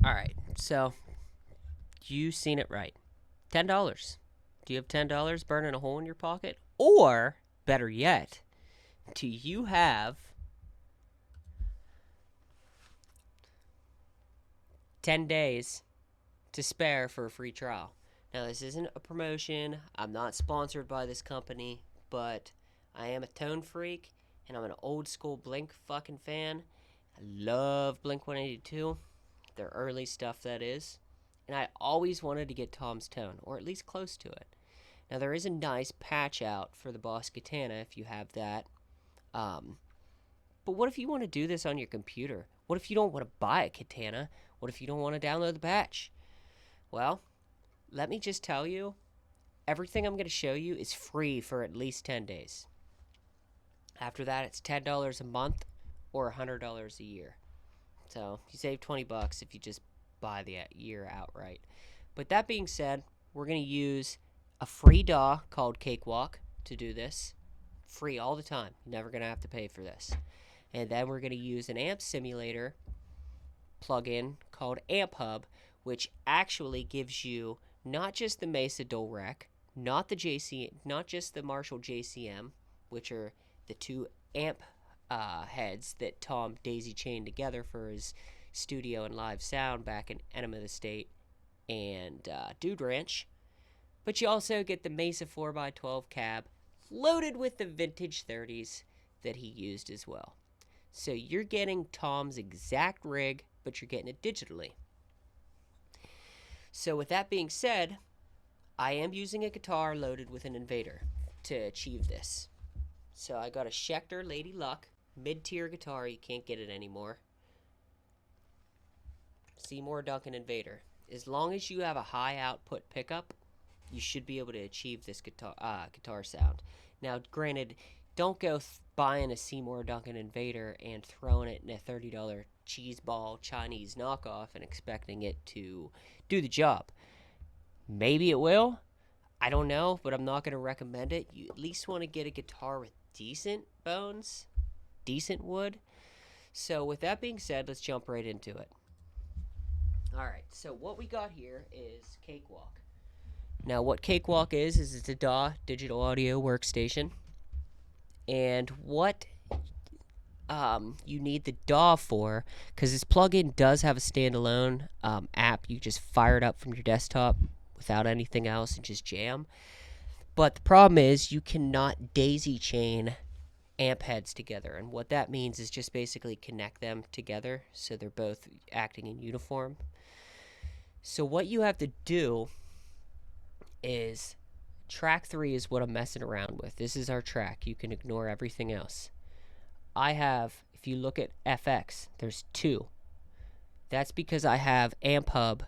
Alright, so you seen it right. $10. Do you have $10 burning a hole in your pocket? Or, better yet, do you have 10 days to spare for a free trial? Now, this isn't a promotion. I'm not sponsored by this company, but I am a tone freak, and I'm an old school Blink fucking fan. I love Blink 182, their early stuff, that is. And I always wanted to get Tom's tone, or at least close to it. Now, there is a nice patch out for the Boss Katana if you have that. But what if you want to do this on your computer? What if you don't want to buy a katana? What if you don't want to download the patch? Well, let me just tell you, everything I'm going to show you is free for at least 10 days. After that, it's $10 a month or $100 a year. So you save 20 bucks if you just buy the year outright. But that being said, we're going to use a free DAW called Cakewalk to do this. Free all the time. You're never going to have to pay for this. And then we're going to use an amp simulator plugin called Amp Hub, which actually gives you not just the Mesa Dual Rec, not just the Marshall JCM, which are the two amp heads that Tom daisy chained together for his studio and live sound back in Enema the State and Dude Ranch, but you also get the Mesa 4x12 cab loaded with the vintage 30s that he used as well. So you're getting Tom's exact rig, but you're getting it digitally. So with that being said, I am using a guitar loaded with an Invader to achieve this. So I got a Schecter Lady Luck, mid-tier guitar, you can't get it anymore. Seymour Duncan Invader. As long as you have a high output pickup, you should be able to achieve this guitar sound. Now, granted, don't go buying a Seymour Duncan Invader and throwing it in a $30 cheeseball Chinese knockoff and expecting it to do the job. Maybe it will. I don't know, but I'm not going to recommend it. You at least want to get a guitar with decent bones, decent wood. So with that being said, let's jump right into it. Alright, so what we got here is Cakewalk. Now, what Cakewalk is it's a DAW, digital audio workstation. And what you need the DAW for, because this plugin does have a standalone app. You just fire it up from your desktop without anything else and just jam. But the problem is you cannot daisy chain amp heads together. And what that means is just basically connect them together so they're both acting in uniform. So what you have to do is track 3 is what I'm messing around with. This is our track. You can ignore everything else. I have, if you look at FX, there's 2. That's because I have Amp Hub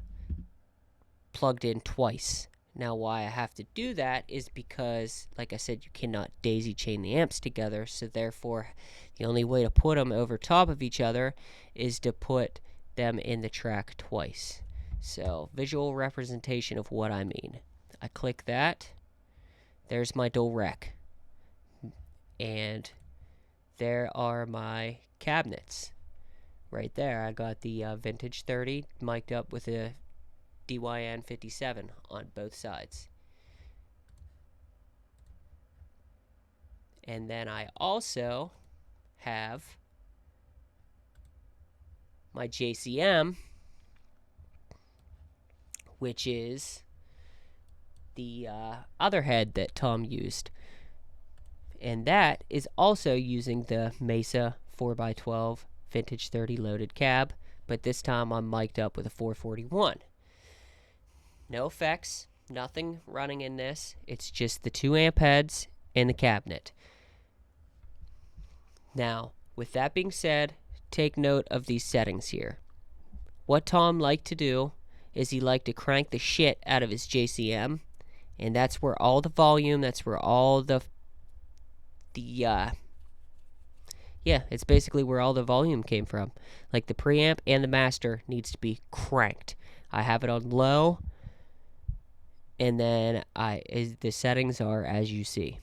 plugged in twice. Now, why I have to do that is because, like I said, you cannot daisy chain the amps together, so therefore the only way to put them over top of each other is to put them in the track twice. So, visual representation of what I mean. I click that. There's my dual rec. And there are my cabinets. Right there, I got the vintage 30 mic'd up with a DYN 57 on both sides. And then I also have my JCM, which is the other head that Tom used. And that is also using the Mesa 4x12 vintage 30 loaded cab, but this time I'm mic'd up with a 441. No effects, nothing running in this. It's just the 2 amp heads and the cabinet. Now, with that being said, take note of these settings here. What Tom liked to do is he liked to crank the shit out of his JCM, and that's where all the volume, that's where all it's basically where all the volume came from. Like the preamp and the master needs to be cranked. I have it on low, and then the settings are as you see.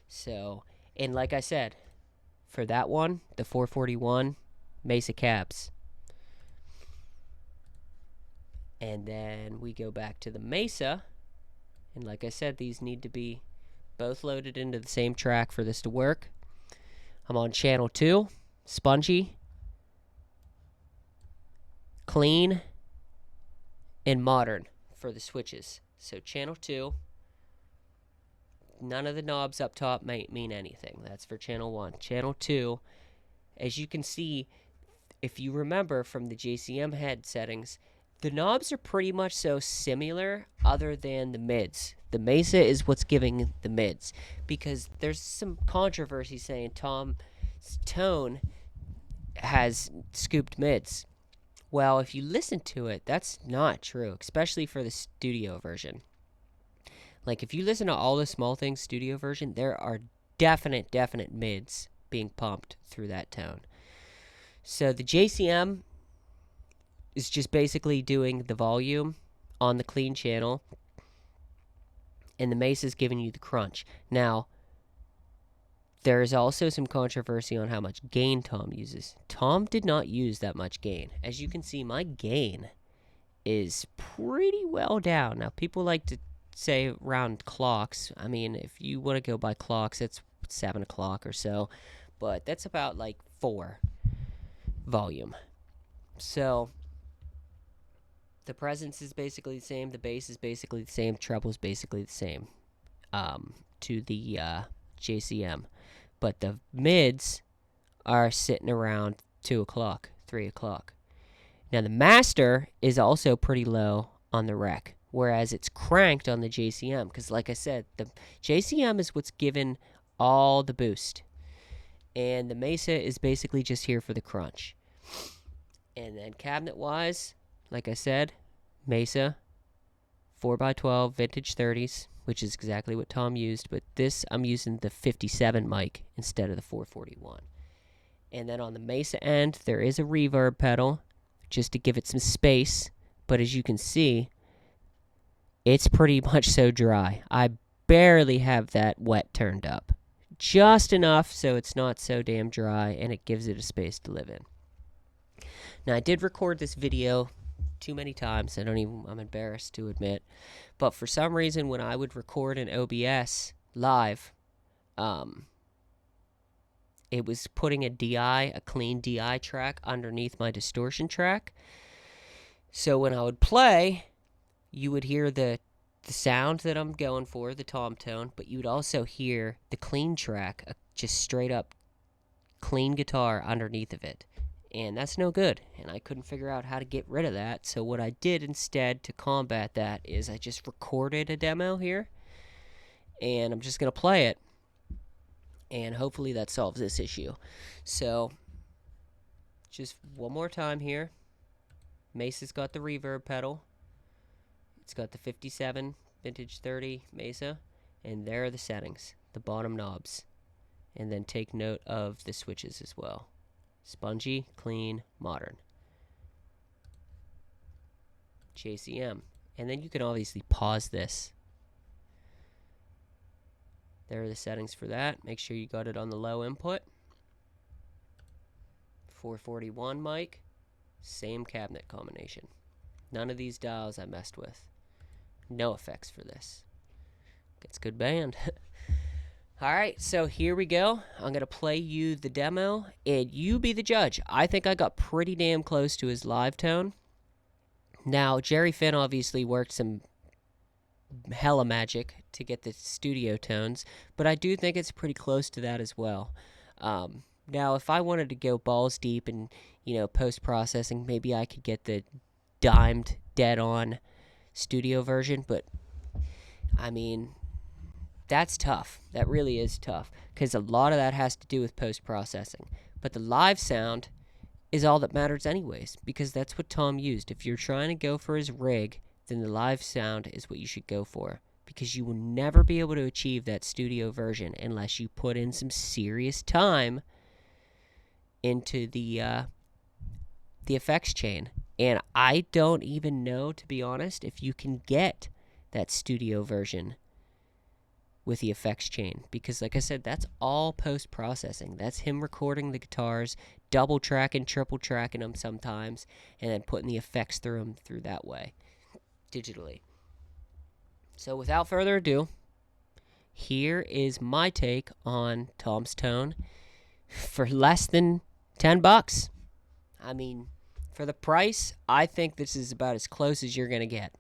So, and like I said, for that one, the 441 Mesa cabs. And then we go back to the Mesa, and like I said, these need to be both loaded into the same track for this to work. I'm on channel 2, spongy, clean, and modern for the switches. So channel 2, none of the knobs up top might mean anything. That's for channel 1. Channel 2, as you can see, if you remember from the JCM head settings, the knobs are pretty much so similar other than the mids. The Mesa is what's giving the mids, because there's some controversy saying Tom's tone has scooped mids. Well, if you listen to it, that's not true, especially for the studio version. Like, if you listen to All the Small Things studio version, there are definite mids being pumped through that tone. So the JCM is just basically doing the volume on the clean channel, and the Mesa is giving you the crunch. Now, there is also some controversy on how much gain Tom uses. Tom did not use that much gain. As you can see, my gain is pretty well down. Now, people like to say around clocks. I mean, if you want to go by clocks, it's 7 o'clock or so. But that's about like 4 volume. So the presence is basically the same. The bass is basically the same. Treble is basically the same to the JCM. But the mids are sitting around 2 o'clock, 3 o'clock. Now, the master is also pretty low on the rec, whereas it's cranked on the JCM. Because, like I said, the JCM is what's given all the boost. And the Mesa is basically just here for the crunch. And then cabinet-wise, like I said, Mesa, 4x12 vintage 30s, which is exactly what Tom used. But this, I'm using the 57 mic instead of the 441. And then on the Mesa end, there is a reverb pedal, just to give it some space. But as you can see, it's pretty much so dry. I barely have that wet turned up. Just enough so it's not so damn dry, and it gives it a space to live in. Now, I did record this video too many times. I'm embarrassed to admit. But for some reason, when I would record in OBS live, it was putting a clean DI track underneath my distortion track. So when I would play, you would hear the sound that I'm going for, the tom tone, but you would also hear the clean track, just straight up clean guitar underneath of it. And that's no good, and I couldn't figure out how to get rid of that. So what I did instead to combat that is I just recorded a demo here, and I'm just going to play it, and hopefully that solves this issue. So just one more time here. Mesa's got the reverb pedal. It's got the 57 vintage 30 Mesa, and there are the settings, the bottom knobs. And then take note of the switches as well. Spongy, clean, modern. JCM. And then you can obviously pause this. There are the settings for that. Make sure you got it on the low input. 441 mic. Same cabinet combination. None of these dials I messed with. No effects for this. Gets good band. Alright, so here we go. I'm going to play you the demo, and you be the judge. I think I got pretty damn close to his live tone. Now, Jerry Finn obviously worked some hella magic to get the studio tones, but I do think it's pretty close to that as well. Now, if I wanted to go balls deep and, post-processing, maybe I could get the dimed, dead-on studio version, but, I mean, that's tough. That really is tough, because a lot of that has to do with post-processing. But the live sound is all that matters anyways, because that's what Tom used. If you're trying to go for his rig, then the live sound is what you should go for, because you will never be able to achieve that studio version unless you put in some serious time into the effects chain. And I don't even know, to be honest, if you can get that studio version with the effects chain, because like I said, that's all post-processing. That's him recording the guitars, double tracking, triple tracking them sometimes, and then putting the effects through them through that way. digitally. So without further ado, here is my take on Tom's Tone for less than $10. I mean, for the price, I think this is about as close as you're going to get.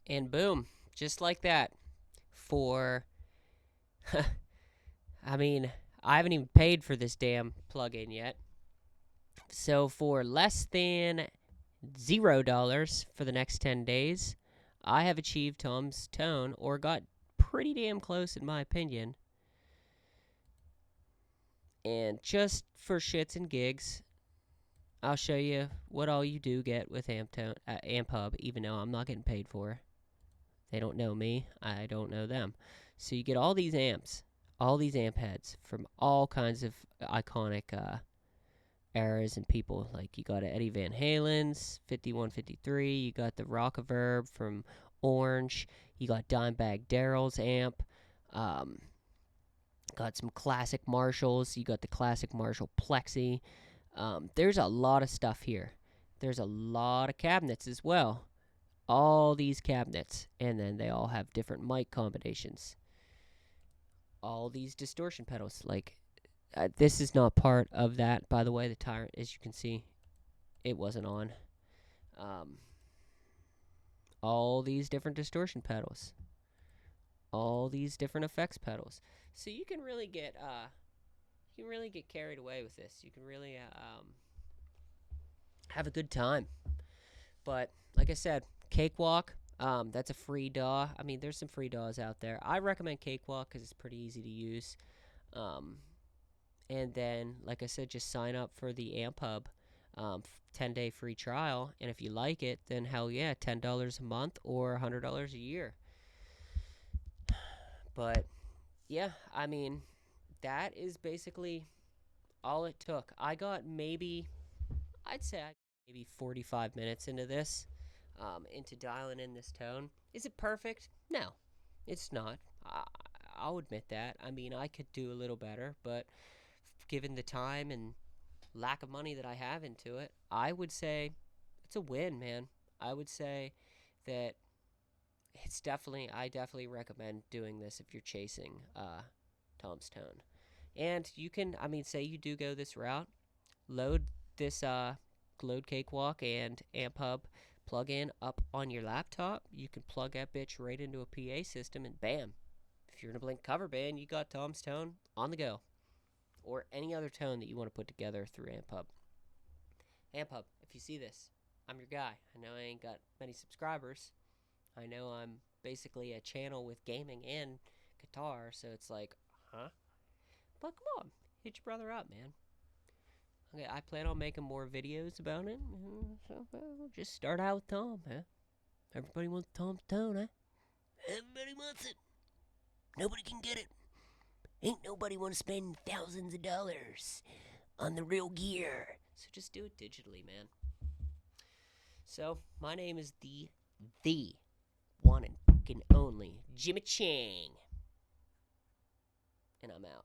And boom, just like that. For, I mean, I haven't even paid for this damn plugin yet. So for less than $0 for the next 10 days, I have achieved Tom's Tone, or got pretty damn close in my opinion. And just for shits and gigs, I'll show you what all you do get with Amp Hub, even though I'm not getting paid for. They don't know me, I don't know them. So you get all these amps, all these amp heads from all kinds of iconic eras and people. Like you got Eddie Van Halen's 5153, you got the Rockaverb from Orange, you got Dimebag Darrell's amp, got some classic Marshalls, you got the classic Marshall Plexi. There's a lot of stuff here. There's a lot of cabinets as well. All these cabinets, and then they all have different mic combinations. All these distortion pedals, like this is not part of that, by the way. The Tyrant, as you can see, it wasn't on. All these different distortion pedals, all these different effects pedals. So you can really get carried away with this. You can really have a good time. But like I said, Cakewalk, that's a free DAW. I mean, there's some free DAWs out there. I recommend Cakewalk because it's pretty easy to use. And then, like I said, just sign up for the Amp Hub 10-day free trial. And if you like it, then hell yeah, $10 a month or $100 a year. But yeah, I mean, that is basically all it took. I got I'd say 45 minutes into this. Into dialing in this tone. Is it perfect? No, it's not. I'll admit that. I mean, I could do a little better, but given the time and lack of money that I have into it, I would say it's a win, man. I would say that I definitely recommend doing this if you're chasing Tom's Tone. And you can, I mean, say you do go this route, load Cakewalk and Amp Hub plug in up on your laptop. You can plug that bitch right into a PA system, and bam. If you're in a Blink cover band, you got Tom's tone on the go. Or any other tone that you want to put together through AmpHub. AmpHub, if you see this, I'm your guy. I know I ain't got many subscribers. I know I'm basically a channel with gaming and guitar, so it's like, huh? But come on, hit your brother up, man. Okay, I plan on making more videos about it. So, well, just start out with Tom, huh? Everybody wants Tom's tone, huh? Everybody wants it. Nobody can get it. Ain't nobody want to spend thousands of dollars on the real gear. So just do it digitally, man. So, my name is the one and fucking only Jimmy Chang. And I'm out.